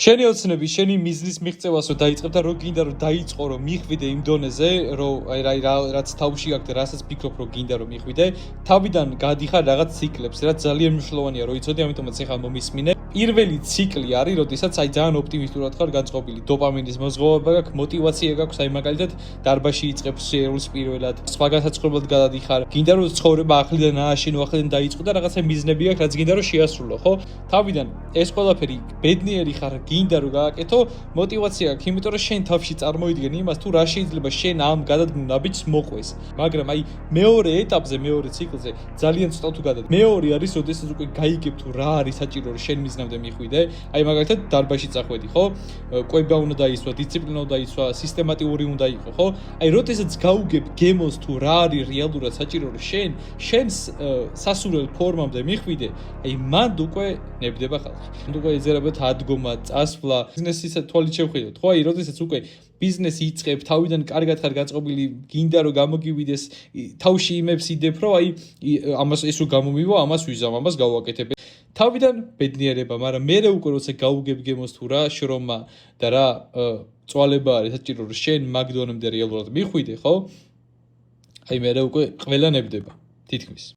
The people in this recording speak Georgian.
შენი ოცნები, შენი მიზნის მიღწევას რომ დაიწყებ და რო გინდა რომ დაიწყო რომ მიხვიდე იმ დონეზე, რომ რაც თავში გაქვს და რასაც ფიქრობ რომ გინდა რომ მიხვიდე, თავიდან გადიხარ რაღაც ციკლებს, რაც ძალიან მნიშვნელოვანია რომ იცოდე, ამიტომაც ახლა მომისმინე. პირველი ციკლი არის, როდესაც აი ძალიან ოპტიმისტურად ხარ განწყობილი, დოპამინის მოზღოვება გაქვს, мотиваცია გაქვს, აი მაგალითად დარბაზში იწყებს შეერულს პირველად, სხვა განსაცდელად გადადიხარ. გინდა რომ ცხოვრება ახლიდან ააშენო, ახლიდან დაიწყო და რაღაცა მიზნები გაქვს, რაც გინდა რომ შეასრულო, ხო? თავიდან ეს ყველაფერი ბედნიერი ხარ, გინდა რომ გააკეთო, мотиваცია გაქვს, იმიტომ რომ შენ თავში წარმოიდგენ იმას, თუ რა შეიძლება შენ ამ გადადგმულ ნაბიჯს მოყვეს. მაგრამ აი მეორე ეტაპზე, მეორე ციკლზე ძალიან ცოტა თუ გადადგ. მეორე არის, როდესაც უკვე გაიგებ თუ რა არის საჭირო რომ შენ მიზნამდე მიხვიდე. აი მაგალითად დარბაზში წახვედი, ხო? კვება უნდა დაისვა, დისციპლინა უნდა დაისვა, სისტემატიური უნდა იყო, ხო? აი როდესაც გაუგებ გემოს თუ რა არის რეალურად საჭირო რომ შენს სასურველ ფორმამდე მიხვიდე, აი მანდ უკვე ნებდება ხალხი. მანდ უკვე ეძერებათ ადგომა, წასვლა, ბიზნესის თვალით შევხედოთ, ხო? აი როდესაც უკვე ბიზნესი იწყებ, თავიდან კარგად ხარ გაწყობილი, გინდა რომ გამოგივიდეს, თავში იმებს იდებ, რომ აი ამას ეს რო გამომივა, ამას ვიზამ, ამას გავაკეთებ. თავიდან ბედნიერება, მაგრამ მე უკვე როცა გაუგებ გემოს თუ რა შრომა და რა წვალება არის საჭირო რომ შენ მაგ დონემდე რეალურად მიხვიდე, ხო? აი მე უკვე ყველა ნებდება, თითქმის.